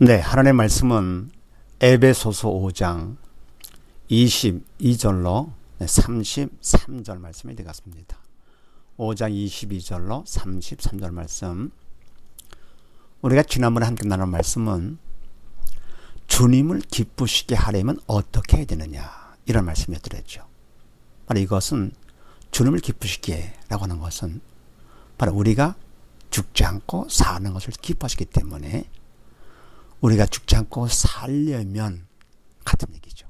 네, 하나님의 말씀은 에베소서 5장 22절로 33절 말씀이 되겠습니다. 5장 22절로 33절 말씀. 우리가 지난번에 함께 나눈 말씀은 주님을 기쁘시게 하려면 어떻게 해야 되느냐, 이런 말씀이었더랬죠. 바로 이것은 주님을 기쁘시게 라고 하는 것은 바로 우리가 죽지 않고 사는 것을 기뻐하시기 때문에 우리가 죽지 않고 살려면 같은 얘기죠.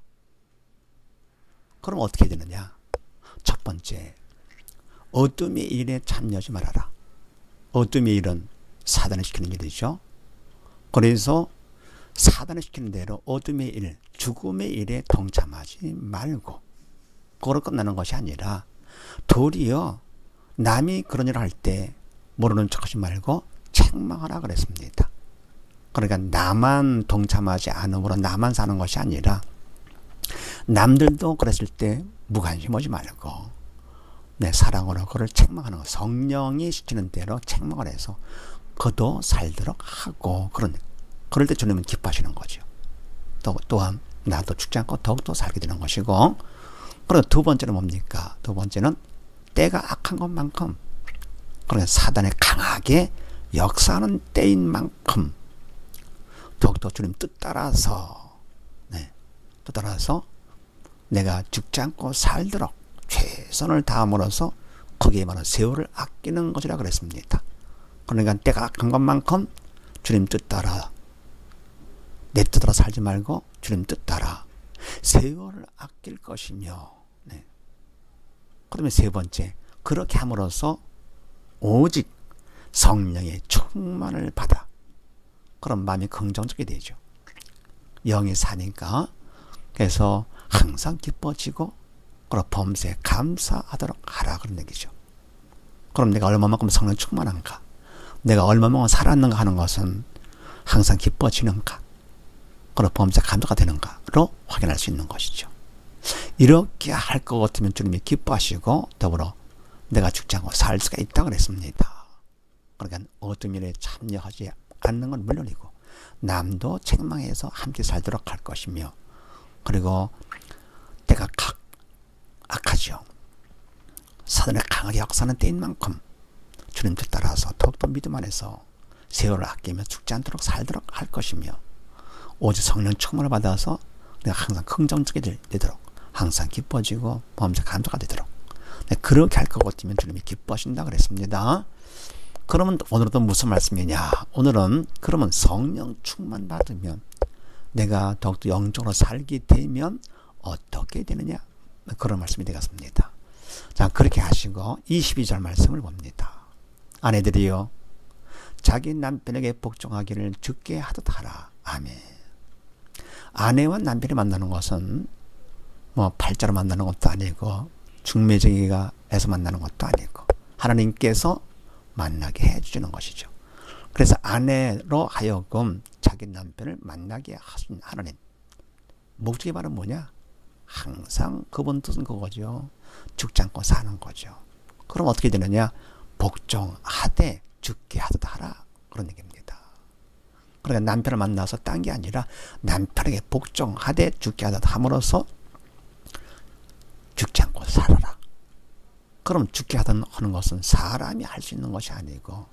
그럼 어떻게 해야 되느냐? 첫 번째, 어둠의 일에 참여하지 말아라. 어둠의 일은 사단이 시키는 일이죠. 그래서 사단이 시키는 대로 어둠의 일, 죽음의 일에 동참하지 말고, 그걸로 끝나는 것이 아니라 도리어 남이 그런 일을 할 때 모르는 척하지 말고 책망하라 그랬습니다. 그러니까 나만 동참하지 않으므로 나만 사는 것이 아니라 남들도 그랬을 때 무관심하지 말고 내 사랑으로 그를 책망하는 것, 성령이 시키는 대로 책망을 해서 그도 살도록 하고, 그럴 때 주님은 기뻐하시는 거죠. 또한 나도 죽지 않고 더욱더 살게 되는 것이고, 그리고 두 번째는 뭡니까? 두 번째는 때가 악한 것만큼, 그러니까 사단이 강하게 역사하는 때인 만큼 더욱더 주님 뜻 따라서 내가 죽지 않고 살도록 최선을 다함으로써 거기에 많은 세월을 아끼는 것이라 그랬습니다. 그러니까 때가 악한 것만큼 주님 뜻 따라, 내 뜻으로 살지 말고 주님 뜻 따라 세월을 아낄 것이며, 그다음에 세 번째, 그렇게 함으로써 오직 성령의 충만을 받아 그런 마음이 긍정적이 되죠. 영이 사니까. 그래서 항상 기뻐지고 그리고 범사에 감사하도록 하라, 그런 얘기죠. 그럼 내가 얼마만큼 성령 충만한가, 내가 얼마만큼 살았는가 하는 것은 항상 기뻐지는가, 그리고 범사에 감사가 되는가로 확인할 수 있는 것이죠. 이렇게 할 것 같으면 주님이 기뻐하시고 더불어 내가 죽지 않고 살 수가 있다고 그랬습니다. 그러니까 어둠 일에 참여하지 않는 건 물론이고 남도 책망해서 함께 살도록 할 것이며, 그리고 때가 악하죠. 사단의 강하게 역사하는 때인 만큼 주님 뜻 따라서 더욱더 믿음 안에서 세월을 아끼며 죽지 않도록 살도록 할 것이며, 오직 성령 충만을 받아서 내가 항상 긍정적이 되도록, 항상 기뻐지고 범사 감사가 되도록 그렇게 할 것 같으면 주님이 기뻐하신다 그랬습니다. 그러면 오늘은 무슨 말씀이냐? 오늘은 그러면 성령 충만 받으면 내가 더욱더 영적으로 살게 되면 어떻게 되느냐? 그런 말씀이 되겠습니다. 자, 그렇게 하시고 22절 말씀을 봅니다. 아내들이여 자기 남편에게 복종하기를 주께 하듯 하라. 아멘. 아내와 남편이 만나는 것은 팔자로 만나는 것도 아니고 중매쟁이가 해서 만나는 것도 아니고 하나님께서 만나게 해주시는 것이죠. 그래서 아내로 하여금 자기 남편을 만나게 하신 하나님, 목적이 바로 뭐냐? 항상 그분 뜻은 그거죠. 죽지 않고 사는 거죠. 그럼 어떻게 되느냐? 복종하되 죽게 하듯 하라, 그런 얘기입니다. 그러니까 남편을 만나서 딴 게 아니라 남편에게 복종하되 죽게 하듯 함으로써 죽지 않고 살아라. 그럼 죽게 하는 것은 사람이 할 수 있는 것이 아니고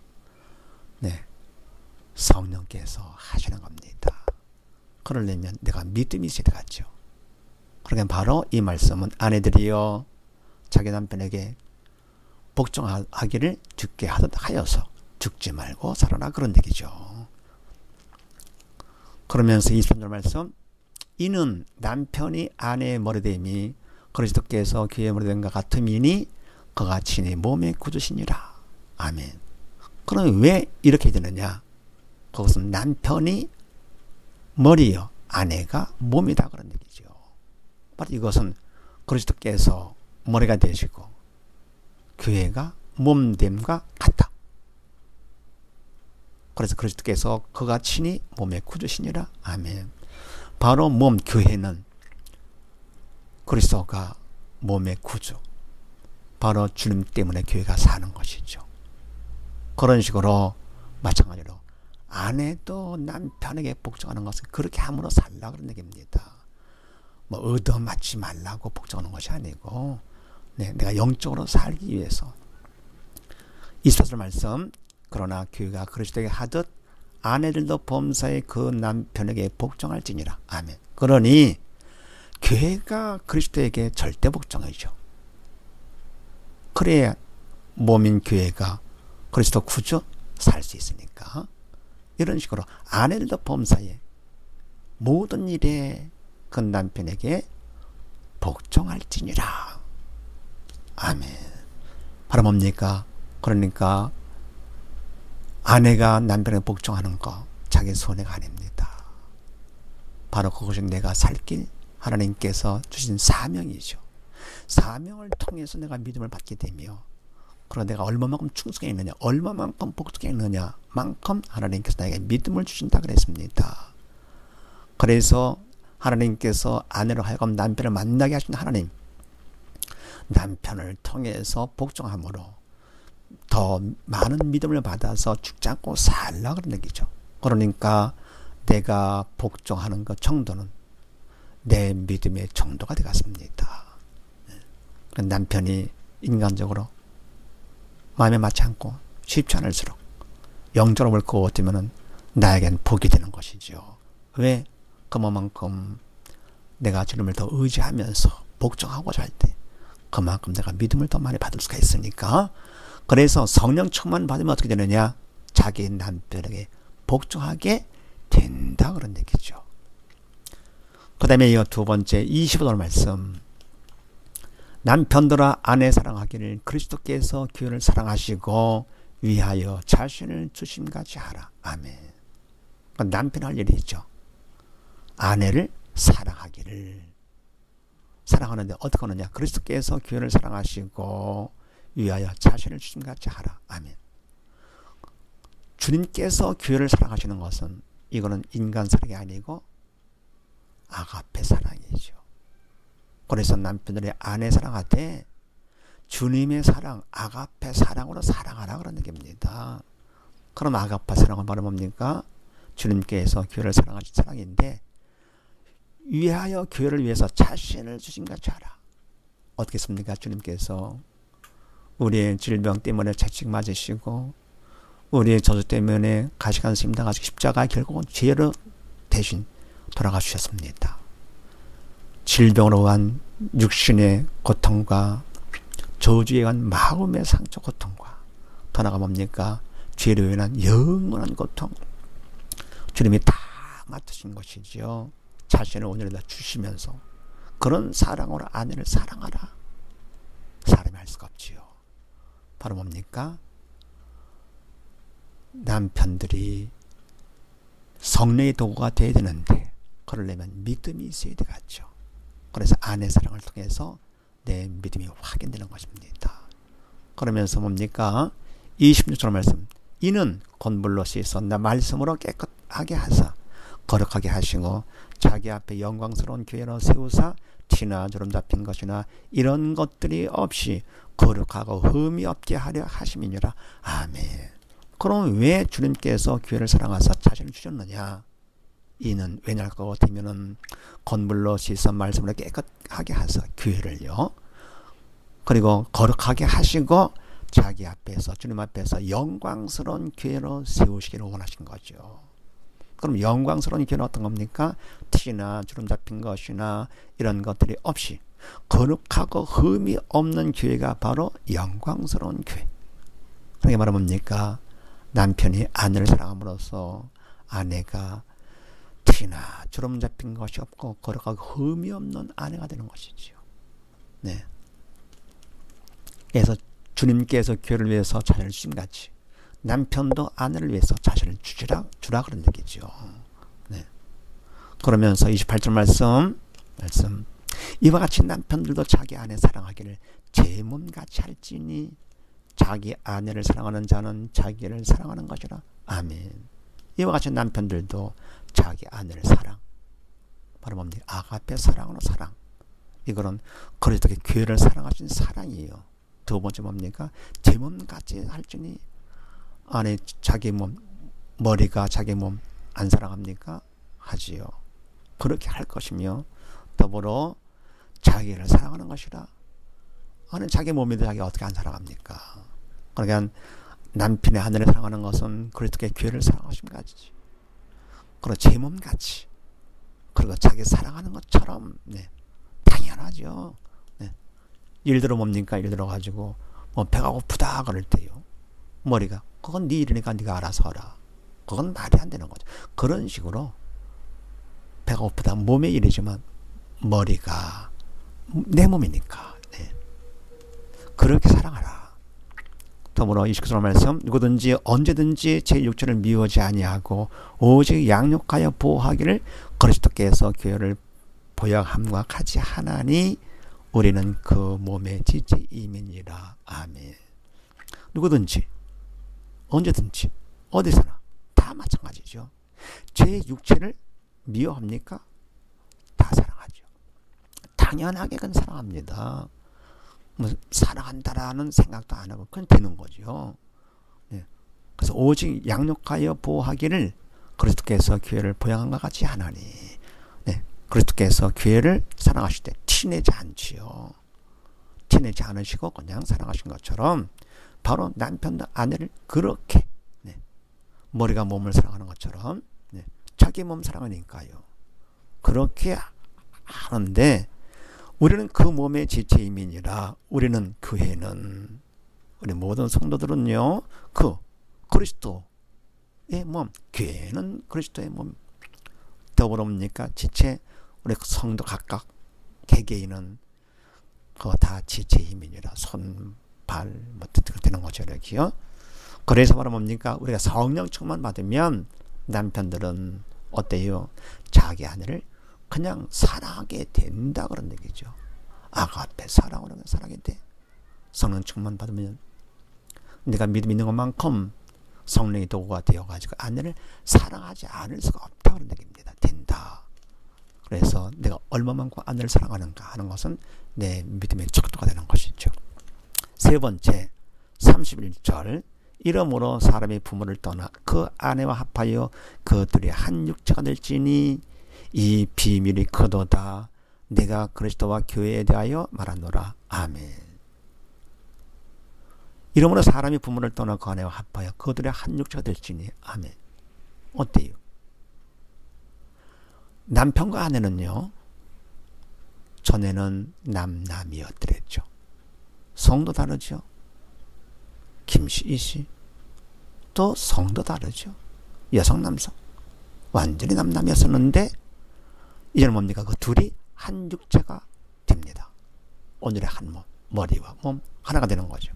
성령께서 하시는 겁니다. 그러려면 내가 믿음이 있어야 되겠죠. 그러니까 바로 이 말씀은 아내들이여 자기 남편에게 복종하기를 죽게 하듯 하여서 죽지 말고 살아라, 그런 얘기죠. 그러면서 23절 말씀, 이는 남편이 아내의 머리됨이 그리스도께서 그의 머리됨과 같음이니 그가 친히 몸의 구주시니라. 아멘. 그럼 왜 이렇게 되느냐? 그것은 남편이 머리요, 아내가 몸이다, 그런 얘기죠. 바로 이것은 그리스도께서 머리가 되시고 교회가 몸됨과 같다. 그래서 그리스도께서 그가 친히 몸의 구주시니라. 아멘. 바로 몸, 교회는 그리스도가 몸의 구주, 바로 주님 때문에 교회가 사는 것이죠. 그런 식으로 마찬가지로 아내도 남편에게 복종하는 것은 그렇게 함으로 살라 그런 얘기입니다. 뭐 얻어맞지 말라고 복종하는 것이 아니고, 네, 내가 영적으로 살기 위해서. 24절 말씀, 그러나 교회가 그리스도에게 하듯 아내들도 범사에 그 남편에게 복종할지니라. 아멘. 그러니 교회가 그리스도에게 절대 복종하죠. 그래야 몸인 교회가 그리스도 구주 살 수 있으니까. 이런 식으로 아내들도 범사에 모든 일에 그 남편에게 복종할지니라. 아멘. 바로 뭡니까? 그러니까 아내가 남편에 복종하는 거 자기 손해가 아닙니다. 바로 그것이 내가 살 길 하나님께서 주신 사명이죠. 사명을 통해서 내가 믿음을 받게 되며, 그러나 내가 얼마만큼 충성했느냐, 얼마만큼 복종했느냐 만큼 하나님께서 나에게 믿음을 주신다 그랬습니다. 그래서 하나님께서 아내로 하여금 남편을 만나게 하신 하나님, 남편을 통해서 복종함으로 더 많은 믿음을 받아서 죽지 않고 살라 그런 얘기죠. 그러니까 내가 복종하는 것 정도는 내 믿음의 정도가 되겠습니다. 남편이 인간적으로 마음에 맞지 않고 쉽지 않을수록 영적으로 옳고 어쩌면은 나에겐 복이 되는 것이죠. 왜? 그만큼 내가 주님을 더 의지하면서 복종하고자 할 때 그만큼 내가 믿음을 더 많이 받을 수가 있으니까. 그래서 성령 충만 받으면 어떻게 되느냐? 자기 남편에게 복종하게 된다 그런 얘기죠. 그 다음에 이 두 번째 25절 말씀, 남편들아 아내 사랑하기를 그리스도께서 교회를 사랑하시고 위하여 자신을 주심같이 하라. 아멘. 남편 할 일이 있죠. 아내를 사랑하기를. 사랑하는데 어떻게 하느냐? 그리스도께서 교회를 사랑하시고 위하여 자신을 주심같이 하라. 아멘. 주님께서 교회를 사랑하시는 것은 이거는 인간 사랑이 아니고 아가페 사랑이죠. 그래서 남편들의 아내 사랑하되 주님의 사랑, 아가페 사랑으로 사랑하라 그런 얘기입니다. 그럼 아가페 사랑은 바로 뭡니까? 주님께서 교회를 사랑하신 사랑인데, 위하여 교회를 위해서 자신을 주심같이 하라. 어떻게 했습니까? 주님께서 우리의 질병 때문에 채찍 맞으시고 우리의 저주 때문에 가시관 스님 당하시고 십자가 결국은 죄로 대신 돌아가 주셨습니다. 질병으로 한 육신의 고통과 저주에 의한 마음의 상처 고통과 더 나아가 뭡니까? 죄로 인한 영원한 고통, 주님이 다 맡으신 것이죠. 자신을 오늘에다 주시면서 그런 사랑으로 아내를 사랑하라. 사람이 할 수가 없지요. 바로 뭡니까? 남편들이 성령의 도구가 되어야 되는데 그러려면 믿음이 있어야 되겠죠. 그래서 아내 사랑을 통해서 내 믿음이 확인되는 것입니다. 그러면서 뭡니까? 26절 말씀, 이는 곤불로 씻어 나 말씀으로 깨끗하게 하사 거룩하게 하시고 자기 앞에 영광스러운 교회로 세우사 티나 주름 잡힌 것이나 이런 것들이 없이 거룩하고 흠이 없게 하려 하심이니라. 아멘. 그럼 왜 주님께서 교회를 사랑하사 자신을 주셨느냐? 이는 왜냐할 것 같으면은 건물로 씻어 말씀으로 깨끗하게 하사 교회를요, 그리고 거룩하게 하시고 자기 앞에서, 주님 앞에서 영광스러운 교회로 세우시기를 원하신 거죠. 그럼 영광스러운 교회는 어떤 겁니까? 티나 주름 잡힌 것이나 이런 것들이 없이 거룩하고 흠이 없는 교회가 바로 영광스러운 교회. 그게 바로 뭡니까? 남편이 아내를 사랑함으로써 아내가 티나 주름 잡힌 것이 없고 거룩하고 흠이 없는 아내가 되는 것이지요. 네. 그래서 주님께서 교회를 위해서 자신을 주신같이 남편도 아내를 위해서 자신을 주라 그런 얘기죠. 네. 그러면서 28절 말씀 이와 같이 남편들도 자기 아내 사랑하기를 제 몸같이 할지니 자기 아내를 사랑하는 자는 자기를 사랑하는 것이라. 아멘. 이와 같이 남편들도 자기 아내를 사랑, 바로 뭡니까? 아가페 사랑으로 사랑. 이거는 그리스도의 교회를 사랑하신 사랑이에요. 두 번째 뭡니까? 제 몸같이 할지니, 아내 자기 몸 머리가 자기 몸 안 사랑합니까? 하지요. 그렇게 할 것이며 더불어 자기를 사랑하는 것이라. 아니 자기 몸인데 자기가 어떻게 안 사랑합니까? 그러니까 남편의 하늘을 사랑하는 것은 그리스도의 교회를 사랑하심 같이, 그리고 제 몸같이, 그리고 자기 사랑하는 것처럼, 네, 당연하죠. 네. 예를 들어 뭡니까? 예를 들어 가지고 뭐 배가 고프다 그럴 때요, 머리가 그건 네 일이니까 네가 알아서 하라. 그건 말이 안 되는 거죠. 그런 식으로 배가 고프다 몸의 일이지만 머리가 내 몸이니까, 네, 그렇게 사랑하라. 더불어 29절 말씀, 누구든지 언제든지 제 육체를 미워하지 아니하고 오직 양육하여 보호하기를 그리스도께서 교회를 보약함과 같이 하나니 우리는 그 몸의 지체임이니라. 아멘. 누구든지 언제든지 어디서나 다 마찬가지죠. 제 육체를 미워합니까? 다 사랑하죠. 당연하게 그건 사랑합니다. 뭐 사랑한다라는 생각도 안 하고 그건 되는 거죠. 네. 그래서 오직 양육하여 보호하기를 그리스도께서 교회를 보양함과 같이 하나니, 네, 그리스도께서 교회를 사랑하실 때 티내지 않지요. 티내지 않으시고 그냥 사랑하신 것처럼 바로 남편과 아내를 그렇게, 네, 머리가 몸을 사랑하는 것처럼, 네, 자기 몸 사랑하니까요. 그렇게 하는데 우리는 그 몸의 지체임이니라. 우리는 교회는, 우리 모든 성도들은요, 그 그리스도의 몸, 교회는 그리스도의 몸. 더불어 뭡니까? 지체, 우리 성도 각각 개개인은 그거 다 지체임이니라. 손, 발, 뭐 되는 거죠, 이렇게요. 그래서 바로 뭡니까? 우리가 성령 충만 받으면 남편들은 어때요? 자기 아내를 그냥 사랑하게 된다 그런 얘기죠. 아가페 사랑으로 사랑하게 돼. 성령 충만 받으면 내가 믿음 있는 것만큼 성령의 도구가 되어가지고 아내를 사랑하지 않을 수가 없다 그런 얘기입니다. 된다. 그래서 내가 얼마만큼 아내를 사랑하는가 하는 것은 내 믿음의 척도가 되는 것이죠. 세 번째 31절, 이러므로 사람이 부모를 떠나 그 아내와 합하여 그들이 한 육체가 될지니 이 비밀이 크도다. 내가 그리스도와 교회에 대하여 말하노라. 아멘. 이러므로 사람이 부모를 떠나 그 아내와 합하여 그들의 한 육체가 될지니. 아멘. 어때요? 남편과 아내는요, 전에는 남남이었더랬죠. 성도 다르죠. 김씨, 이씨. 또 성도 다르죠. 여성, 남성. 완전히 남남이었었는데 이제는 뭡니까? 그 둘이 한 육체가 됩니다. 오늘의 한 몸, 머리와 몸 하나가 되는 거죠.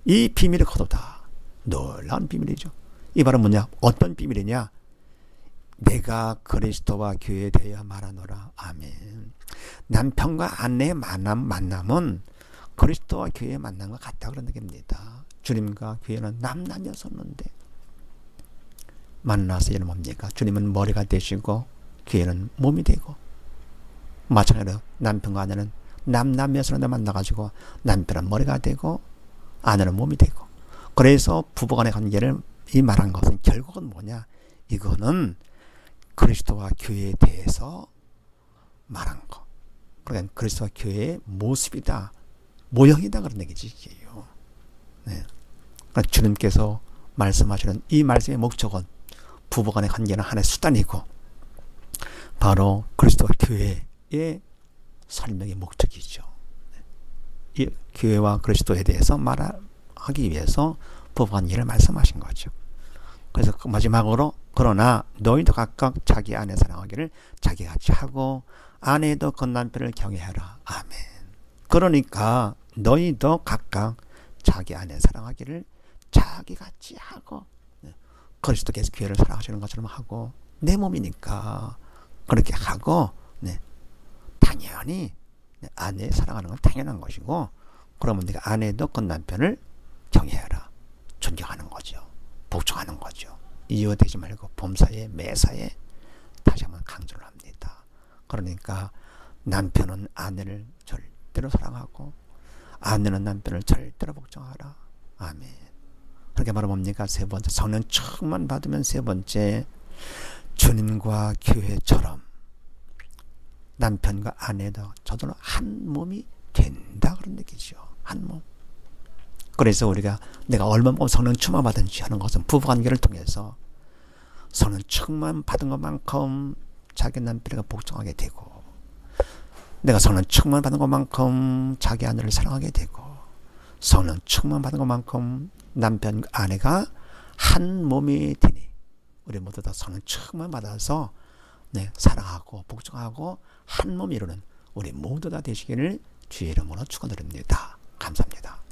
이 비밀이 거두다. 놀라운 비밀이죠. 이 바로 뭐냐? 어떤 비밀이냐? 내가 그리스도와 교회에 대하여 말하노라. 아멘. 남편과 아내의 만남은 그리스도와 교회의 만남과 같다 그런 얘기입니다. 주님과 교회는 남남이었었는데 만나서 이는 뭡니까? 주님은 머리가 되시고 교회는 몸이 되고, 마찬가지로 남편과 아내는 남남이었었는데 만나가지고 남편은 머리가 되고 아내는 몸이 되고, 그래서 부부간의 관계를 이 말한 것은 결국은 뭐냐? 이거는 그리스도와 교회에 대해서 말한 거. 그러니까 그리스도와 교회의 모습이다, 모형이다 그런 얘기지 이게요. 네. 그러니까 주님께서 말씀하시는 이 말씀의 목적은 부부간의 관계는 하나의 수단이고 바로 그리스도와 교회의 설명의 목적이죠. 이 교회와 그리스도에 대해서 말하기 위해서 부부관계를 말씀하신 거죠. 그래서 마지막으로 그러나 너희도 각각 자기 아내 사랑하기를 자기같이 하고 아내도 그 남편을 경외하라. 아멘. 그러니까 너희도 각각 자기 아내 사랑하기를 자기같이 하고, 그리스도께서 교회를 사랑하시는 것처럼 하고, 내 몸이니까 그렇게 하고, 네, 당연히 아내 사랑하는 건 당연한 것이고, 그러면 네가 아내도 그 남편을 경외하라. 존경하는 거죠. 복종하는 거죠. 이유되지 말고 범사에 매사에 다시 한번 강조를 합니다. 그러니까 남편은 아내를 절대로 사랑하고 아내는 남편을 절대로 복종하라. 아멘. 그렇게 바로 뭡니까? 세 번째, 성령 충만 받으면 세 번째, 주님과 교회처럼 남편과 아내도 저절로 한 몸이 된다 그런 얘기죠. 한 몸. 그래서 우리가 내가 얼마만큼 성령 충만 받은지 하는 것은 부부관계를 통해서 성령 충만 받은 것만큼 자기 남편에게 복종하게 되고, 내가 성령 충만 받은 것만큼 자기 아내를 사랑하게 되고, 성령 충만 받은 것만큼 남편 아내가 한 몸이 되니 우리 모두 다 성령 충만 받아서 사랑하고 복종하고 한 몸이 이루는 우리 모두 다 되시기를 주의 이름으로 축원드립니다. 감사합니다.